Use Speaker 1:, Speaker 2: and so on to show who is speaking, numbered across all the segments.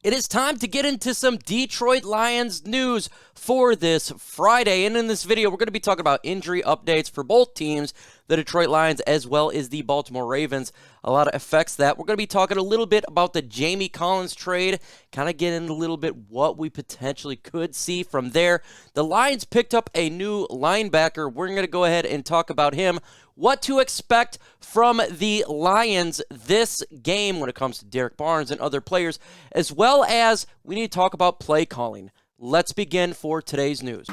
Speaker 1: It is time to get into some Detroit Lions news for this Friday. And in this video, we're going to be talking about injury updates for both teams, the Detroit Lions as well as the Baltimore Ravens. A lot of effects that. We're going to be talking a little bit about the Jamie Collins trade, kind of get into a little bit what we potentially could see from there. The Lions picked up a new linebacker. We're going to go ahead and talk about him. What to expect from the Lions this game when it comes to Derek Barnes and other players, as well as we need to talk about play calling. Let's begin for today's news.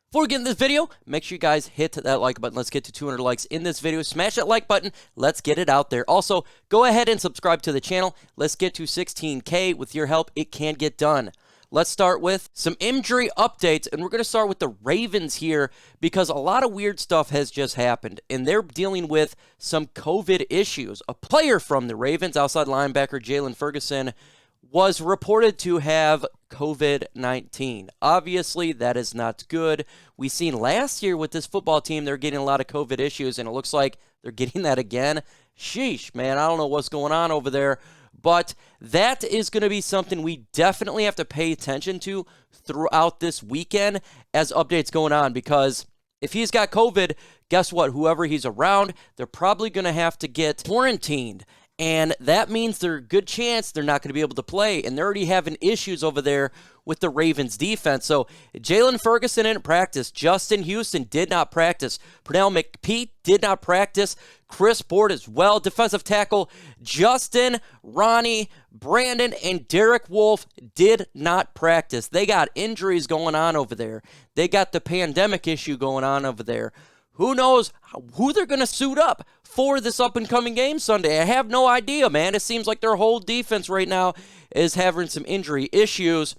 Speaker 1: Before we get in this video, make sure you guys hit that like button. Let's get to 200 likes in this video. Smash that like button. Let's get it out there. Also, go ahead and subscribe to the channel. Let's get to 16K. With your help, it can get done. Let's start with some injury updates, and we're going to start with the Ravens here because a lot of weird stuff has just happened, and they're dealing with some COVID issues. A player from the Ravens, outside linebacker Jalen Ferguson, was reported to have COVID-19. Obviously, that is not good. We seen last year with this football team, they're getting a lot of COVID issues, and it looks like they're getting that again. Sheesh, man, I don't know what's going on over there, but that is going to be something we definitely have to pay attention to throughout this weekend as updates going on, because if he's got COVID, guess what? Whoever he's around, they're probably going to have to get quarantined. And that means there's a good chance they're not going to be able to play. And they're already having issues over there with the Ravens defense. So Jalen Ferguson didn't practice. Justin Houston did not practice. Pernell McPeak did not practice. Chris Board as well. Defensive tackle Justin, Ronnie, Brandon, and Derek Wolfe did not practice. They got injuries going on over there. They got the pandemic issue going on over there. Who knows who they're going to suit up for this up-and-coming game Sunday? I have no idea, man. It seems like their whole defense right now is having some injury issues.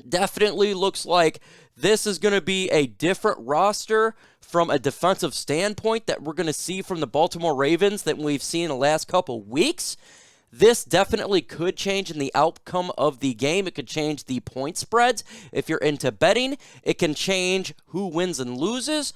Speaker 1: Definitely looks like this is going to be a different roster from a defensive standpoint that we're going to see from the Baltimore Ravens that we've seen in the last couple weeks. This definitely could change in the outcome of the game. It could change the point spreads. If you're into betting, it can change who wins and loses.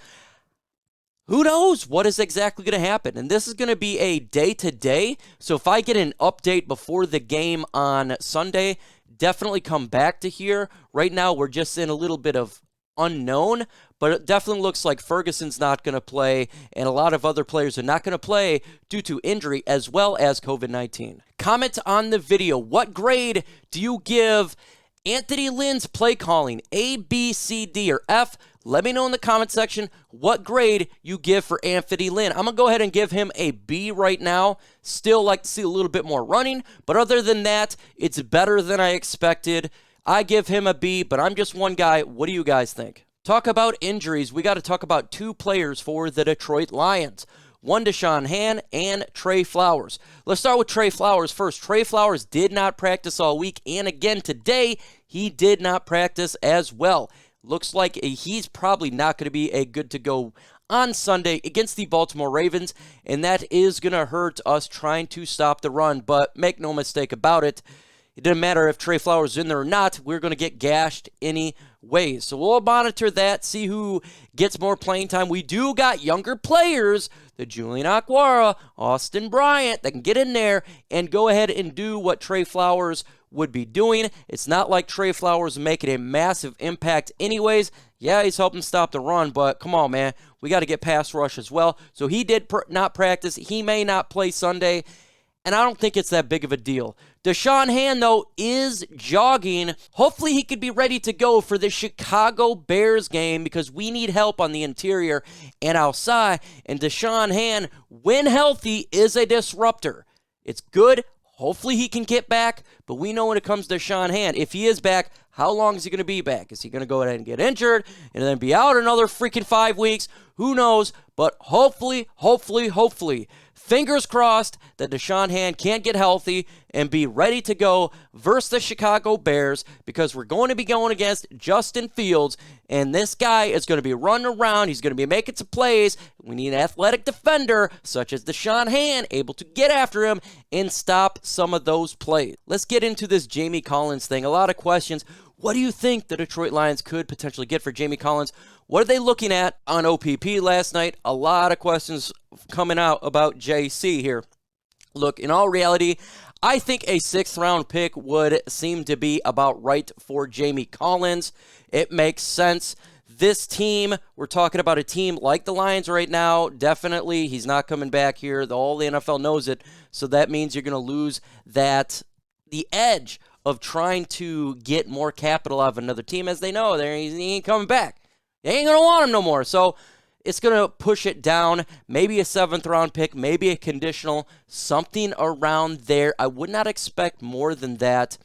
Speaker 1: Who knows what is exactly going to happen? And this is going to be a day-to-day. So if I get an update before the game on Sunday, definitely come back to here. Right now, we're just in a little bit of unknown, but it definitely looks like Ferguson's not going to play, and a lot of other players are not going to play due to injury as well as COVID-19. Comment on the video. What grade do you give Anthony Lynn's play calling? A, B, C, D, or F? Let me know in the comment section what grade you give for Anthony Lynn. I'm going to go ahead and give him a B right now. Still like to see a little bit more running, but other than that, it's better than I expected. I give him a B, but I'm just one guy. What do you guys think? Talk about injuries. We got to talk about two players for the Detroit Lions. One to Shawn and Trey Flowers. Let's start with Trey Flowers first. Trey Flowers did not practice all week, and again today, he did not practice as well. Looks like he's probably not going to be a good to go on Sunday against the Baltimore Ravens, and that is going to hurt us trying to stop the run. But make no mistake about it, it doesn't matter if Trey Flowers is in there or not. We're going to get gashed anyways. So we'll monitor that, see who gets more playing time. We do got younger players, the Julian Okwara, Austin Bryant, that can get in there and go ahead and do what Trey Flowers would be doing. It's not like Trey Flowers making a massive impact anyways. Yeah, he's helping stop the run, but come on, man. We got to get pass rush as well. So he did not practice. He may not play Sunday, and I don't think it's that big of a deal. Shawn, though, is jogging. Hopefully he could be ready to go for the Chicago Bears game because we need help on the interior and outside. And Shawn, when healthy, is a disruptor. It's good. Hopefully he can get back, but we know when it comes to Shawn, if he is back, how long is he going to be back? Is he going to go ahead and get injured and then be out another freaking 5 weeks? Who knows? But hopefully, fingers crossed that Shawn can't get healthy and be ready to go versus the Chicago Bears because we're going to be going against Justin Fields, and this guy is going to be running around. He's going to be making some plays. We need an athletic defender such as Shawn able to get after him and stop some of those plays. Let's get into this Jamie Collins thing. A lot of questions. What do you think the Detroit Lions could potentially get for Jamie Collins? What are they looking at on OPP last night? A lot of questions coming out about JC here. Look, in all reality, I think a 6th-round pick would seem to be about right for Jamie Collins. It makes sense. This team, we're talking about a team like the Lions right now. Definitely, he's not coming back here. All the NFL knows it. So that means you're going to lose the edge of trying to get more capital out of another team, as they know he ain't coming back. They ain't going to want him no more. So it's going to push it down. Maybe a 7th-round pick, maybe a conditional, something around there. I would not expect more than that.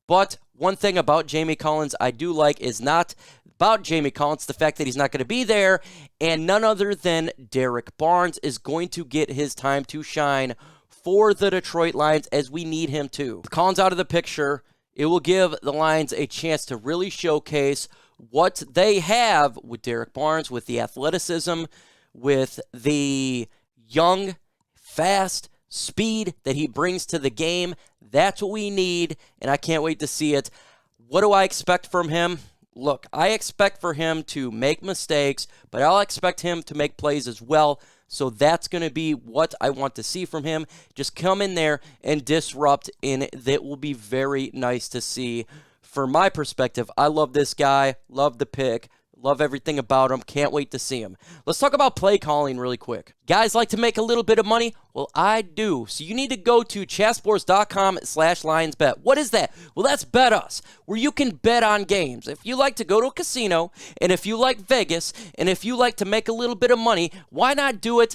Speaker 1: But one thing about Jamie Collins I do like is not about Jamie Collins, the fact that he's not going to be there, and none other than Derek Barnes is going to get his time to shine for the Detroit Lions, as we need him to. With Collins out of the picture, it will give the Lions a chance to really showcase what they have with Derek Barnes, with the athleticism, with the young, fast speed that he brings to the game. That's what we need, and I can't wait to see it. What do I expect from him? Look, I expect for him to make mistakes, but I'll expect him to make plays as well. So that's going to be what I want to see from him. Just come in there and disrupt, and that will be very nice to see. From my perspective, I love this guy, love the pick, love everything about him, can't wait to see him. Let's talk about play calling really quick. Guys like to make a little bit of money? Well, I do. So you need to go to chatsports.com/LionsBet. What is that? Well, that's Bet Us, where you can bet on games. If you like to go to a casino, and if you like Vegas, and if you like to make a little bit of money, why not do it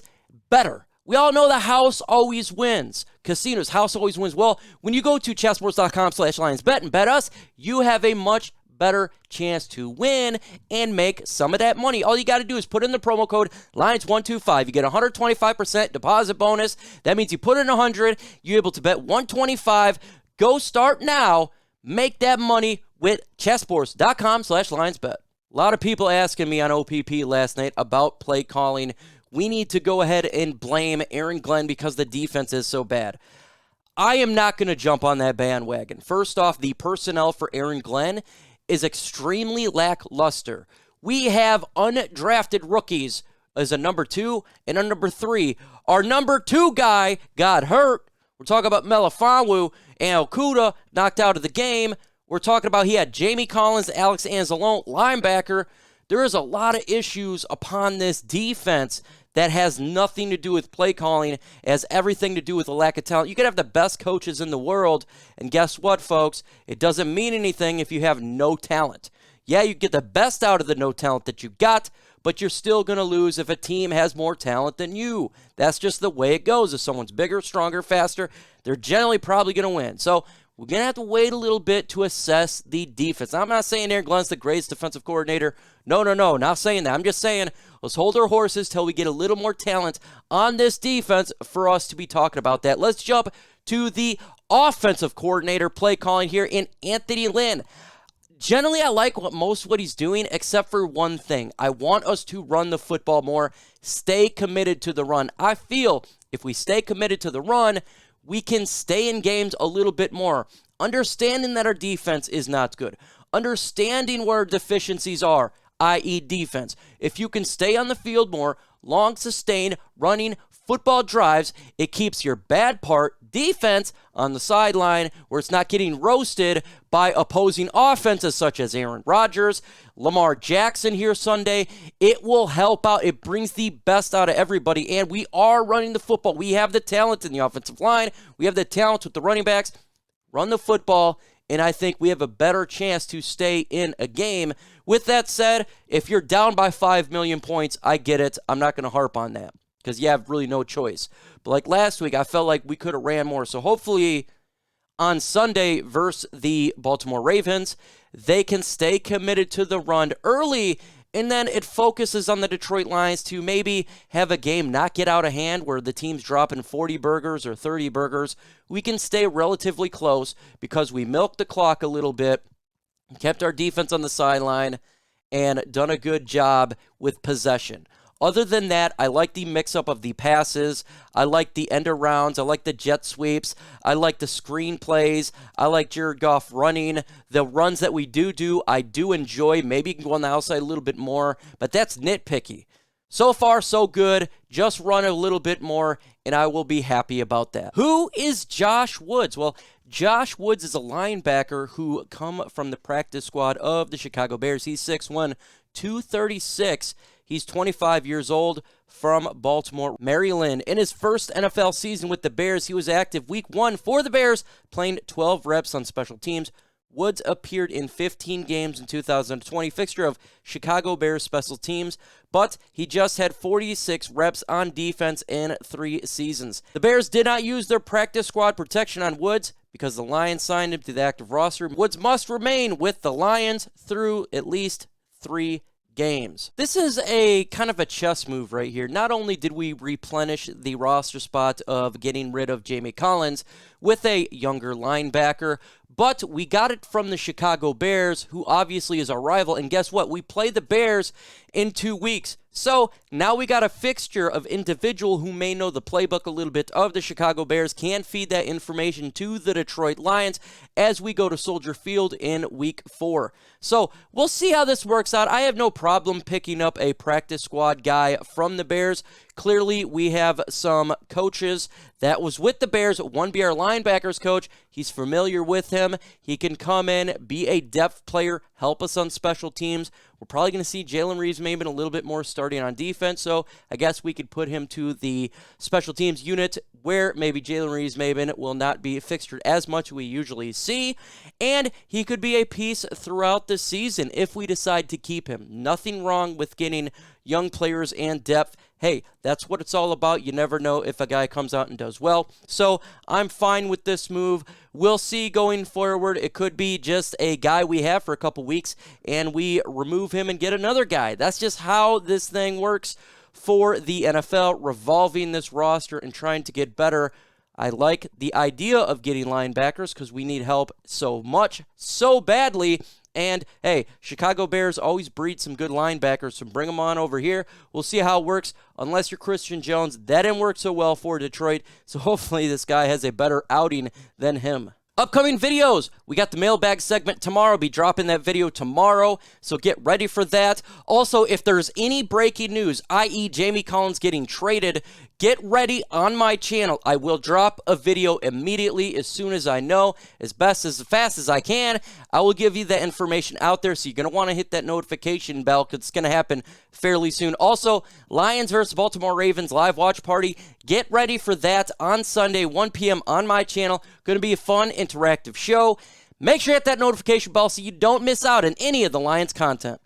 Speaker 1: better? We all know the house always wins. Casinos, house always wins. Well, when you go to chatsports.com/LionsBet and bet us, you have a much better chance to win and make some of that money. All you got to do is put in the promo code Lions125. You get 125% deposit bonus. That means you put in 100, you're able to bet 125. Go start now. Make that money with chatsports.com/LionsBet. A lot of people asking me on OPP last night about play calling. We need to go ahead and blame Aaron Glenn because the defense is so bad. I am not going to jump on that bandwagon. First off, the personnel for Aaron Glenn is extremely lackluster. We have undrafted rookies as a number 2 and a number 3. Our number 2 guy got hurt. We're talking about Melifonwu, and Okudah knocked out of the game. We're talking about he had Jamie Collins, Alex Anzalone, linebacker. There is a lot of issues upon this defense that has nothing to do with play calling, has everything to do with a lack of talent. You could have the best coaches in the world, and guess what, folks? It doesn't mean anything if you have no talent. Yeah, you get the best out of the no talent that you got, but you're still going to lose if a team has more talent than you. That's just the way it goes. If someone's bigger, stronger, faster, they're generally probably going to win. So we're going to have to wait a little bit to assess the defense. I'm not saying Aaron Glenn's the greatest defensive coordinator. No, not saying that. I'm just saying let's hold our horses till we get a little more talent on this defense for us to be talking about that. Let's jump to the offensive coordinator play calling here in Anthony Lynn. Generally, I like most of what he's doing, except for one thing. I want us to run the football more, stay committed to the run. I feel if we stay committed to the run, we can stay in games a little bit more. Understanding that our defense is not good. Understanding where our deficiencies are, i.e. defense. If you can stay on the field more, long, sustained, running football drives, it keeps your bad part, defense, on the sideline where it's not getting roasted by opposing offenses such as Aaron Rodgers, Lamar Jackson here Sunday. It will help out. It brings the best out of everybody, and we are running the football. We have the talent in the offensive line. We have the talent with the running backs. Run the football, and I think we have a better chance to stay in a game. With that said, if you're down by 5 million points, I get it. I'm not going to harp on that because you have really no choice. But like last week, I felt like we could have ran more. So hopefully on Sunday versus the Baltimore Ravens, they can stay committed to the run early, and then it focuses on the Detroit Lions to maybe have a game not get out of hand where the team's dropping 40 burgers or 30 burgers. We can stay relatively close because we milked the clock a little bit, kept our defense on the sideline, and done a good job with possession. Other than that, I like the mix-up of the passes. I like the end-arounds. I like the jet sweeps. I like the screen plays. I like Jared Goff running. The runs that we do, I do enjoy. Maybe you can go on the outside a little bit more, but that's nitpicky. So far, so good. Just run a little bit more, and I will be happy about that. Who is Josh Woods? Well, Josh Woods is a linebacker who come from the practice squad of the Chicago Bears. He's 6'1", 236. He's 25 years old, from Baltimore, Maryland. In his first NFL season with the Bears, he was active week 1 for the Bears, playing 12 reps on special teams. Woods appeared in 15 games in 2020, fixture of Chicago Bears special teams, but he just had 46 reps on defense in 3 seasons. The Bears did not use their practice squad protection on Woods because the Lions signed him to the active roster. Woods must remain with the Lions through at least 3 games. This is a kind of a chess move right here. Not only did we replenish the roster spot of getting rid of Jamie Collins with a younger linebacker, but we got it from the Chicago Bears, who obviously is our rival. And guess what? We play the Bears in 2 weeks. So now we got a fixture of individual who may know the playbook a little bit of the Chicago Bears, can feed that information to the Detroit Lions as we go to Soldier Field in week 4. So we'll see how this works out. I have no problem picking up a practice squad guy from the Bears. Clearly, we have some coaches that was with the Bears. One be our linebackers coach. He's familiar with him. He can come in, be a depth player, help us on special teams. We're probably going to see Jalen Reeves maybe a little bit more starting on defense, so I guess we could put him to the special teams unit where maybe Jalen Reeves maybe will not be fixtured as much as we usually see, and he could be a piece throughout the season if we decide to keep him. Nothing wrong with getting young players and depth. Hey, that's what it's all about. You never know if a guy comes out and does well. So I'm fine with this move. We'll see going forward. It could be just a guy we have for a couple weeks, and we remove him and get another guy. That's just how this thing works for the NFL, revolving this roster and trying to get better. I like the idea of getting linebackers because we need help so much, so badly. And, hey, Chicago Bears always breed some good linebackers, so bring them on over here. We'll see how it works. Unless you're Christian Jones, that didn't work so well for Detroit, so hopefully this guy has a better outing than him. Upcoming videos. We got the mailbag segment tomorrow. I'll be dropping that video tomorrow, so get ready for that. Also, if there's any breaking news, i.e. Jamie Collins getting traded, get ready on my channel. I will drop a video immediately as soon as I know, as fast as I can. I will give you that information out there, so you're going to want to hit that notification bell because it's going to happen fairly soon. Also, Lions versus Baltimore Ravens live watch party. Get ready for that on Sunday, 1 p.m. on my channel. Going to be a fun, interactive show. Make sure you hit that notification bell so you don't miss out on any of the Lions content.